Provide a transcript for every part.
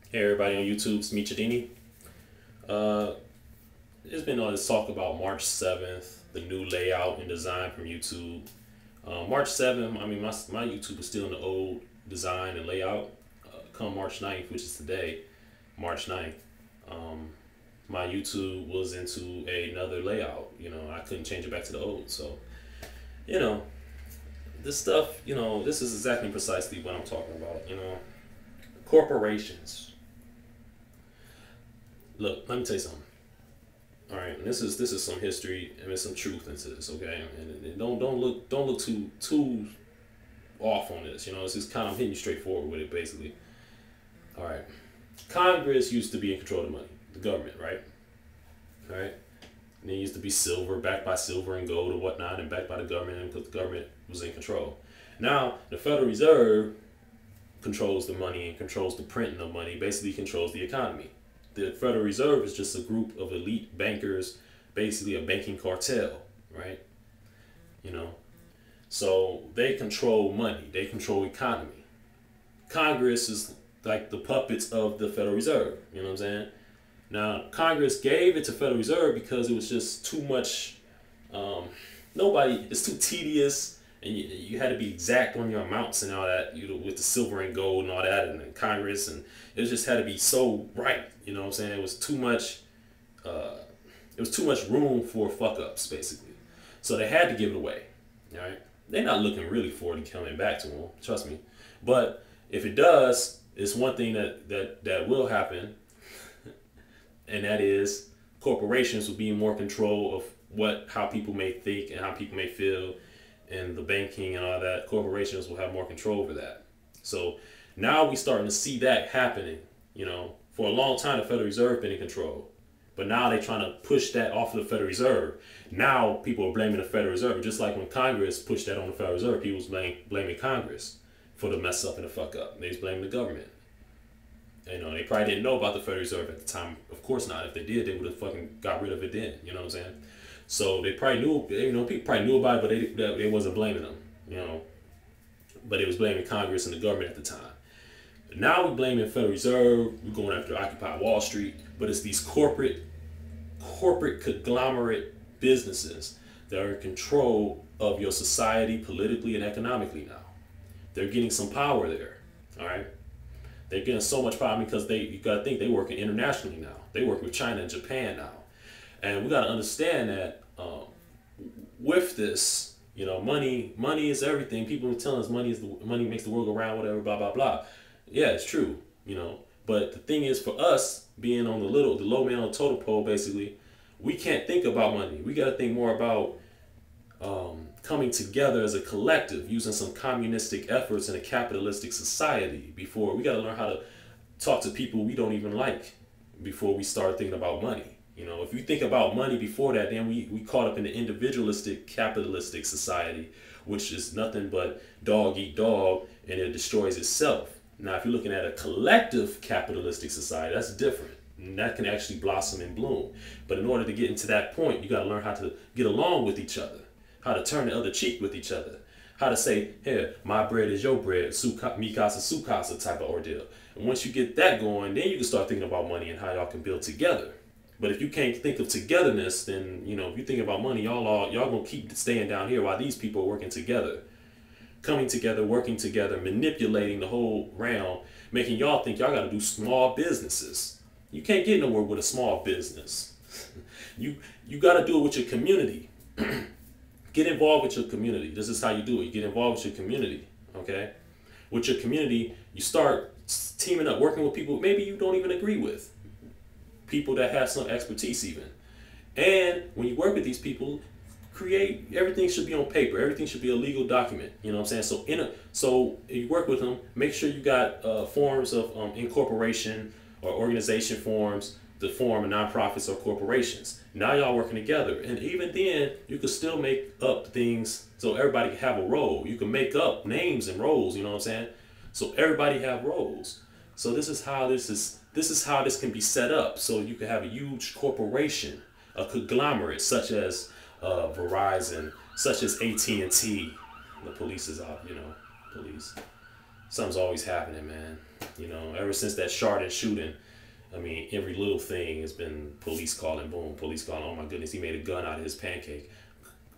Hey everybody on YouTube's Michadini. There's been all this talk about March 7th, the new layout and design from YouTube. March 7th, I mean, my YouTube is still in the old design and layout. Come March 9th, which is today, March 9th, my YouTube was into another layout. I couldn't change it back to the old. So, you know, this stuff, this is exactly precisely what I'm talking about. Corporations. Look, let me tell you something. All right, and this is some history and there's some truth into this, okay? And don't look too off on this. It's just kind of hitting you straightforward with it, basically. All right, Congress used to be in control of the money, the government, right? All right, and it used to be silver, backed by silver and gold and whatnot, and backed by the government, and because the government was in control. Now the Federal Reserve controls the money and controls the printing of money, basically controls the economy. The Federal Reserve is just a group of elite bankers, basically a banking cartel, right? You know, so they control money, they control economy. Congress is like the puppets of the Federal Reserve. You know what I'm saying? Now, Congress gave it to Federal Reserve because it was just too much. It's too tedious, and you had to be exact on your amounts and all that. With the silver and gold and all that, and Congress, and it just had to be so right. You know what I'm saying? It was too much. It was too much room for fuck ups, basically. So they had to give it away. All right, they're not looking really forward to coming back to them. Trust me. But if it does, it's one thing that will happen, and that is corporations will be in more control of how people may think and how people may feel, and the banking and all that. Corporations will have more control over that. So now we're starting to see that happening. For a long time the Federal Reserve been in control, but now they're trying to push that off of the Federal Reserve. Now people are blaming the Federal Reserve, just like when Congress pushed that on the Federal Reserve. People was blaming Congress for the mess up and the fuck up. They was blaming the government. They probably didn't know about the Federal Reserve at the time. Of course not. If they did, they would have fucking got rid of it then. You know what I'm saying? So they probably knew. People probably knew about it, but they wasn't blaming them. But it was blaming Congress and the government at the time. Now we're blaming the Federal Reserve. We're going after Occupy Wall Street. But it's these corporate conglomerate businesses that are in control of your society politically and economically now. They're getting some power there. All right. They're getting so much power because you got to think they're working internationally now. They work with China and Japan now. And we got to understand that with this, money is everything. People are telling us money makes the world go round, whatever, blah, blah, blah. Yeah, it's true, But the thing is, for us, being on the low man on the totem pole, basically, we can't think about money. We got to think more about coming together as a collective, using some communistic efforts in a capitalistic society. Before we got to learn how to talk to people we don't even like before we start thinking about money. If you think about money before that, then we caught up in the individualistic capitalistic society, which is nothing but dog eat dog, and it destroys itself. Now, if you're looking at a collective capitalistic society, that's different. And that can actually blossom and bloom. But in order to get into that point, you got to learn how to get along with each other, how to turn the other cheek with each other, how to say, here, my bread is your bread, mi casa, su casa type of ordeal. And once you get that going, then you can start thinking about money and how y'all can build together. But if you can't think of togetherness, then, if you think about money, y'all going to keep staying down here while these people are working together. Coming together, working together, manipulating the whole realm, making y'all think y'all got to do small businesses. You can't get nowhere with a small business. You got to do it with your community. Get involved with your community. This is how you do it. You get involved with your community, okay? With your community, you start teaming up, working with people maybe you don't even agree with. People that have some expertise even. And when you work with these people, everything should be on paper. Everything should be a legal document. You know what I'm saying? So if you work with them, make sure you got forms of incorporation or organization forms to form nonprofits or corporations. Now y'all working together, and even then you can still make up things so everybody can have a role. You can make up names and roles. You know what I'm saying? So everybody have roles. So this is how this can be set up. So you can have a huge corporation, a conglomerate such as Verizon, such as AT&T. The police is out, police. Something's always happening, man. You know, ever since that Chardon shooting, I mean, every little thing has been police calling, boom, police calling, oh my goodness, he made a gun out of his pancake.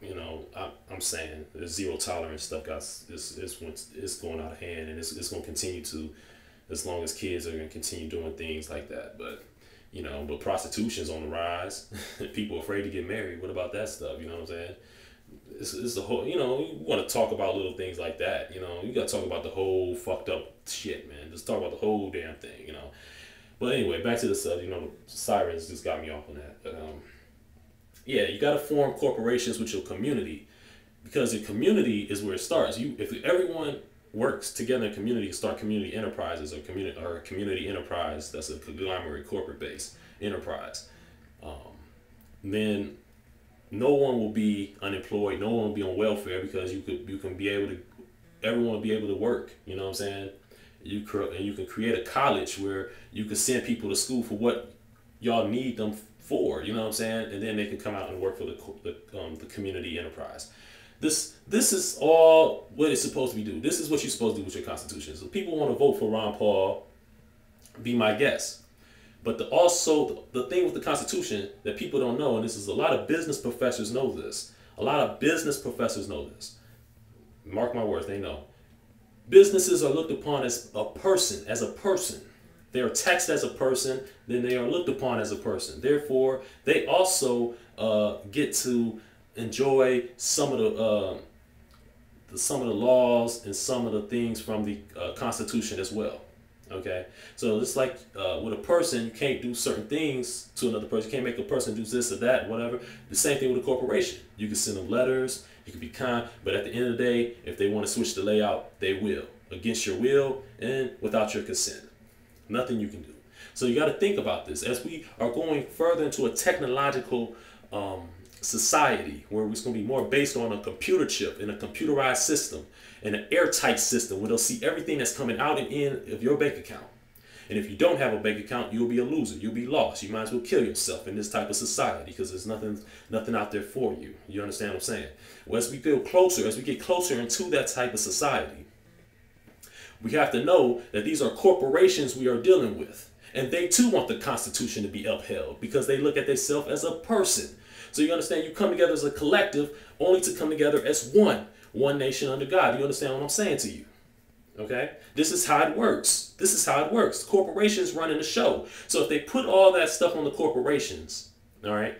You know, I'm saying the zero tolerance stuff it's going out of hand, and it's going to continue to, as long as kids are going to continue doing things like that. But, you know, but prostitution's on the rise. People afraid to get married. What about that stuff? You know what I'm saying? It's the whole, you know, you want to talk about little things like that. You know, you got to talk about the whole fucked up shit, man. Just talk about the whole damn thing, you know. But anyway, back to the subject. You know, sirens just got me off on that. But yeah, you got to form corporations with your community, because the community is where it starts. If everyone works together in community, start community enterprises, or community enterprise that's a conglomerate corporate based enterprise, then no one will be unemployed, no one will be on welfare, because everyone will be able to work. You know what I'm saying? You can create a college where you can send people to school for what y'all need them for. You know what I'm saying? And then they can come out and work for the community enterprise. This is all what it's supposed to be doing. This is what you're supposed to do with your constitution. So people want to vote for Ron Paul, be my guest. But the thing with the Constitution that people don't know, and this is a lot of business professors know this. A lot of business professors know this. Mark my words, they know. Businesses are looked upon as a person, They are taxed as a person, then they are looked upon as a person. Therefore, they also get to enjoy some of the laws and some of the things from the Constitution as well. Okay, so it's like with a person, you can't do certain things to another person. You can't make a person do this or that, whatever. The same thing with a corporation. You can send them letters, you can be kind, but at the end of the day, if they want to switch the layout, they will, against your will and without your consent. Nothing you can do. So you got to think about this as we are going further into a technological society where it's going to be more based on a computer chip and a computerized system and an airtight system where they'll see everything that's coming out and in of your bank account. And if you don't have a bank account, you'll be a loser. You'll be lost. You might as well kill yourself in this type of society, because there's nothing out there for you. You understand what I'm saying? Well, as we get closer into that type of society, we have to know that these are corporations we are dealing with. And they too want the Constitution to be upheld, because they look at themselves as a person. So you understand, you come together as a collective only to come together as one nation under God. You understand what I'm saying to you? Okay? This is how it works. The corporations running the show. So if they put all that stuff on the corporations, all right,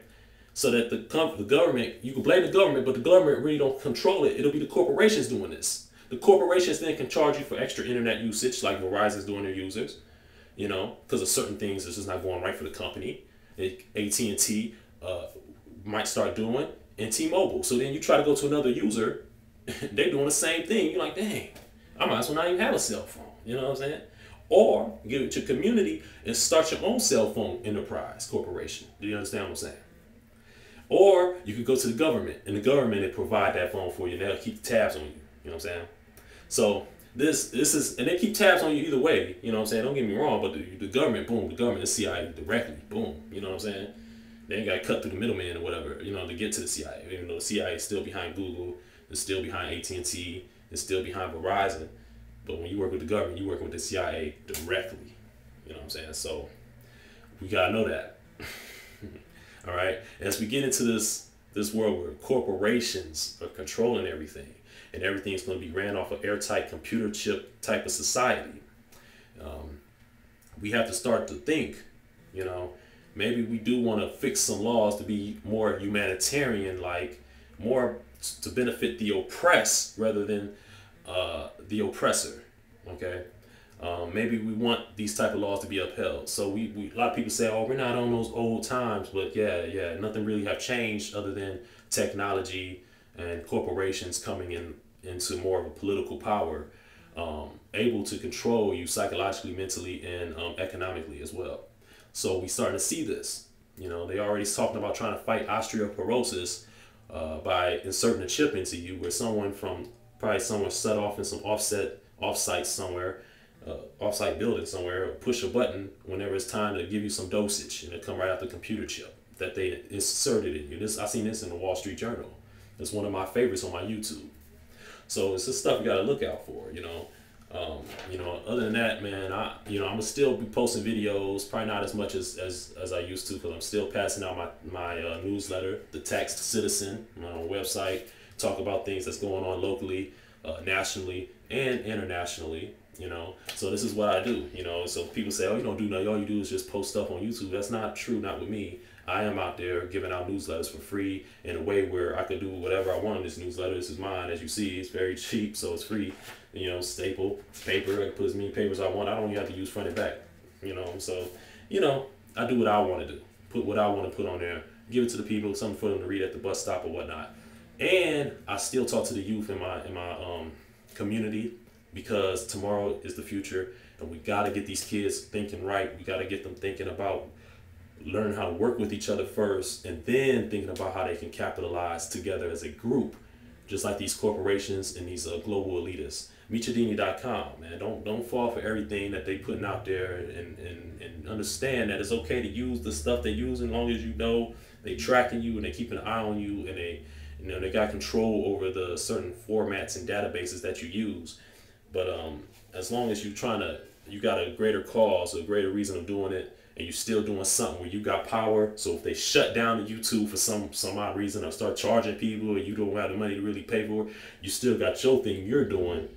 so that the government, you can blame the government, but the government really don't control it. It'll be the corporations doing this. The corporations then can charge you for extra internet usage, like Verizon's doing their users, you know, because of certain things that's just not going right for the company. AT&T might start doing, and T-Mobile. So then you try to go to another user, they're doing the same thing. You're like, dang, I might as well not even have a cell phone. You know what I'm saying? Or give it to community and start your own cell phone enterprise corporation. Do you understand what I'm saying? Or you could go to the government, and the government will provide that phone for you, and they'll keep tabs on you. You know what I'm saying? So this is, and they keep tabs on you either way. You know what I'm saying? Don't get me wrong, but the government, boom, the government, the CIA directly, boom. You know what I'm saying? They ain't got to cut through the middleman or whatever, you know, to get to the CIA. Even though the CIA is still behind Google, it's still behind AT&T, it's still behind Verizon. But when you work with the government, you work with the CIA directly. You know what I'm saying? So we gotta know that. All right. As we get into this world where corporations are controlling everything, and everything's going to be ran off of airtight computer chip type of society, we have to start to think, you know, maybe we do want to fix some laws to be more humanitarian, like more to benefit the oppressed rather than the oppressor. Okay, maybe we want these type of laws to be upheld. So we a lot of people say, oh, we're not on those old times, but yeah, nothing really have changed other than technology and corporations coming into more of a political power, able to control you psychologically, mentally, and economically as well. So we starting to see this. You know, they already talking about trying to fight osteoporosis by inserting a chip into you, where someone set off in some offsite somewhere, offsite building somewhere, push a button whenever it's time to give you some dosage, and it come right out the computer chip that they inserted in you. I seen this in the Wall Street Journal. It's one of my favorites on my YouTube. So it's just stuff you got to look out for, you know. You know, other than that, man, I'm gonna still be posting videos, probably not as much as I used to, because I'm still passing out my newsletter, the Taxed Citizen, website, talk about things that's going on locally, nationally, and internationally. You know, so this is what I do. You know, so people say, oh, you don't do nothing, all you do is just post stuff on YouTube. That's not true, not with me. I am out there giving out newsletters for free in a way where I could do whatever I want in this newsletter. This is mine, as you see. It's very cheap, so it's free. You know, staple paper. I can put as many papers I want. I don't even have to use front and back. You know, so I do what I want to do. Put what I want to put on there. Give it to the people. Something for them to read at the bus stop or whatnot. And I still talk to the youth in my community, because tomorrow is the future, and we got to get these kids thinking right. We got to get them thinking about learn how to work with each other first, and then thinking about how they can capitalize together as a group, just like these corporations and these global elitists. Michadini.com, man. Don't fall for everything that they putting out there, and understand that it's okay to use the stuff they use, as long as you know they tracking you and they keep an eye on you, and they got control over the certain formats and databases that you use. But as long as you got a greater cause, a greater reason of doing it, and you're still doing something where you got power. So if they shut down the YouTube for some odd reason, or start charging people, or you don't have the money to really pay for it, you still got your thing you're doing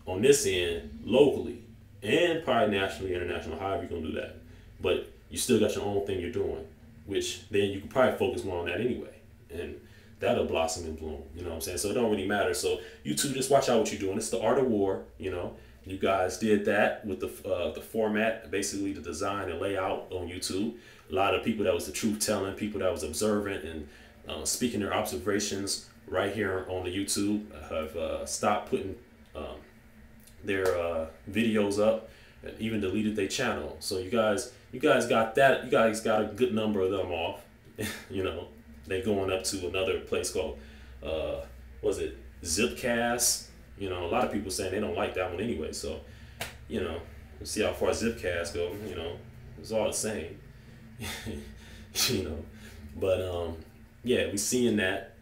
on this end locally, and probably nationally, international, however you're gonna do that. But you still got your own thing you're doing, which then you can probably focus more on that anyway, and that'll blossom and bloom. You know what I'm saying? So it don't really matter. So YouTube, just watch out what you're doing. It's the art of war. You know, you guys did that with the format, basically the design and layout on YouTube. A lot of people that was the truth telling, people that was observant and speaking their observations right here on the YouTube have stopped putting their videos up, and even deleted their channel. So you guys got that. You guys got a good number of them off. You know, they going up to another place called was it Zipcast? You know, a lot of people saying they don't like that one anyway. So, you know, we'll see how far Zipcast go. You know, it's all the same. You know, but yeah, we seeing that.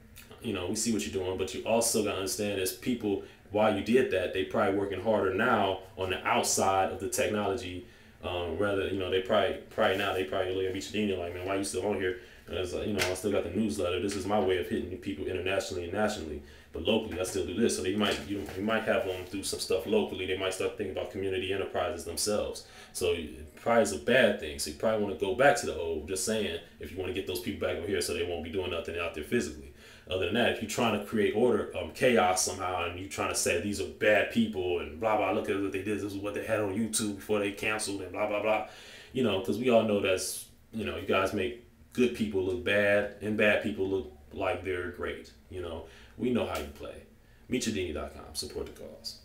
You know, we see what you're doing, but you also gotta understand, as people, while you did that, they probably working harder now on the outside of the technology. Rather, you know, they probably now they probably look at Michadini like, man, why you still on here? As you know, I still got the newsletter. This is my way of hitting people internationally and nationally, but locally I still do this. So you might have them do some stuff locally. They might start thinking about community enterprises themselves. So probably is a bad thing. So you probably want to go back to the old. Just saying, if you want to get those people back over here, so they won't be doing nothing out there physically. Other than that, if you're trying to create order, chaos somehow, and you're trying to say these are bad people and blah blah, look at what they did. This is what they had on YouTube before they canceled and blah blah blah. You know, because we all know that's, you know, you guys make good people look bad and bad people look like they're great. You know, we know how you play. Michadini.com. Support the cause.